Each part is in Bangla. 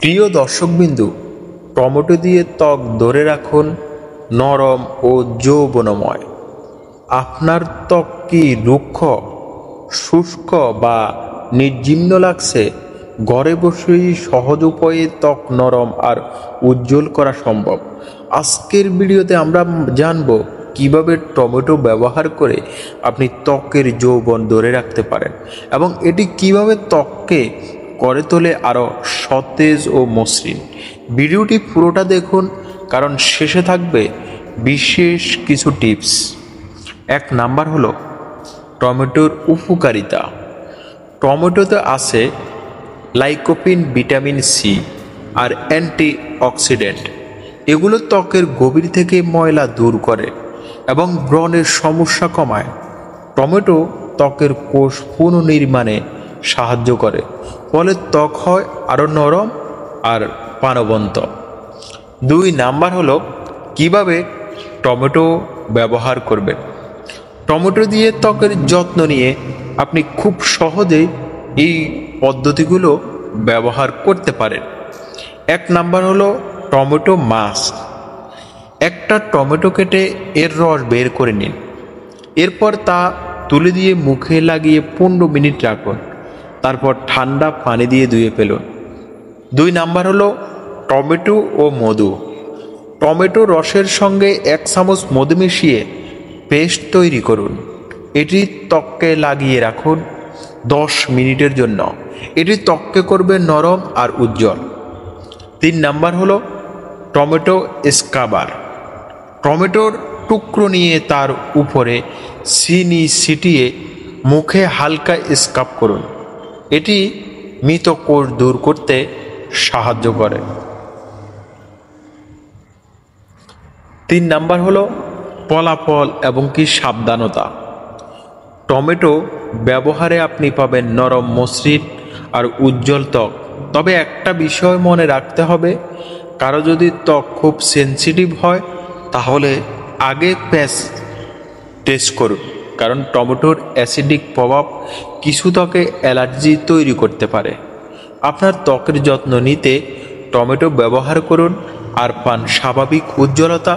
প্রিয় দর্শকবিন্দু, টমেটো দিয়ে ত্বক ধরে রাখুন নরম ও যৌবনময়। আপনার ত্বক কি রুক্ষ, শুষ্ক বা নির্জীর্ণ লাগছে? ঘরে বসেই সহজ উপায়ে ত্বক নরম আর উজ্জ্বল করা সম্ভব। আজকের ভিডিওতে আমরা জানব কিভাবে টমেটো ব্যবহার করে আপনি ত্বকের যৌবন ধরে রাখতে পারেন এবং এটি কিভাবে ত্বককে করে তোলে আরও সতেজ ও মসৃণ। ভিডিওটি পুরোটা দেখুন, কারণ শেষে থাকবে বিশেষ কিছু টিপস। 1 নাম্বার হলো টমেটোর উপকারিতা। টমেটোতে আছে লাইকোপিন, ভিটামিন সি আর অ্যান্টিঅক্সিডেন্ট। এগুলো ত্বকের গভীর থেকে ময়লা দূর করে এবং ব্রণের সমস্যা কমায়। টমেটো ত্বকের কোষ পুনর্নির্মাণে সাহায্য করে, ফলে ত্বক হয় আরও নরম আর প্রাণবন্ত। 2 নাম্বার হলো কিভাবে টমেটো ব্যবহার করবেন। টমেটো দিয়ে ত্বকের যত্ন নিয়ে আপনি খুব সহজেই এই পদ্ধতিগুলো ব্যবহার করতে পারেন। 1 নাম্বার হলো টমেটো মাস্ক। একটা টমেটো কেটে এর রস বের করে নিন, এরপর তা তুলে দিয়ে মুখে লাগিয়ে 15 মিনিট রাখুন, তারপর ঠান্ডা পানি দিয়ে ধুয়ে ফেলুন। 2 নাম্বার হলো টমেটো ও মধু। টমেটো রসের সঙ্গে 1 চামচ মধু মিশিয়ে পেস্ট তৈরি করুন। এটি ত্বকে লাগিয়ে রাখুন 10 মিনিটের জন্য। এটি ত্বককে করবে নরম আর উজ্জ্বল। 3 নাম্বার হলো টমেটো স্ক্রাবার। টমেটোর টুকরো নিয়ে তার উপরে চিনি ছিটিয়ে মুখে হালকা স্ক্রাব করুন। এটি মৃত কোষ দূর করতে সাহায্য করে। 3 নাম্বার হলো ফলাফল এবং সাবধানতা। টমেটো ব্যবহারে আপনি পাবেন নরম, মসৃণ আর উজ্জ্বল ত্বক। তবে একটা বিষয় মনে রাখতে হবে, কারো যদি ত্বক খুব সেনসিটিভ হয় তাহলে আগে প্যাচ টেস্ট করুন, কারণ টমেটোর অ্যাসিডিক প্রভাব কিছু ত্বকে অ্যালার্জি তৈরি করতে পারে। আপনার ত্বকের যত্ন নিতে টমেটো ব্যবহার করুন আর পান স্বাভাবিক উজ্জ্বলতা।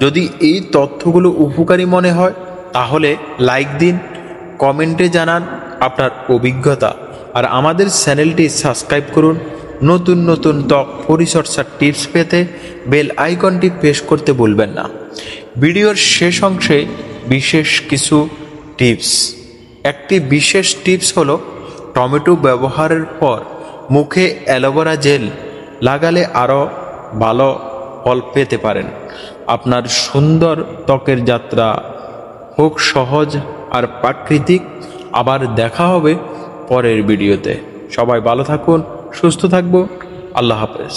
যদি এই তথ্যগুলো উপকারী মনে হয় তাহলে লাইক দিন, কমেন্টে জানান আপনার অভিজ্ঞতা, আর আমাদের চ্যানেলটি সাবস্ক্রাইব করুন। নতুন নতুন ত্বক পরিচর্যার টিপস পেতে বেল আইকনটি প্রেস করতে ভুলবেন না। ভিডিওর শেষ অংশে বিশেষ কিছু টিপস। একটি বিশেষ টিপস হলো টমেটো ব্যবহারের পর মুখে অ্যালোভেরা জেল লাগালে আরও ভালো ফল পেতে পারেন। আপনার সুন্দর ত্বকের যাত্রা হোক সহজ আর প্রাকৃতিক। আবার দেখা হবে পরের ভিডিওতে। সবাই ভালো থাকুন, সুস্থ থাকবো। আল্লাহ হাফেজ।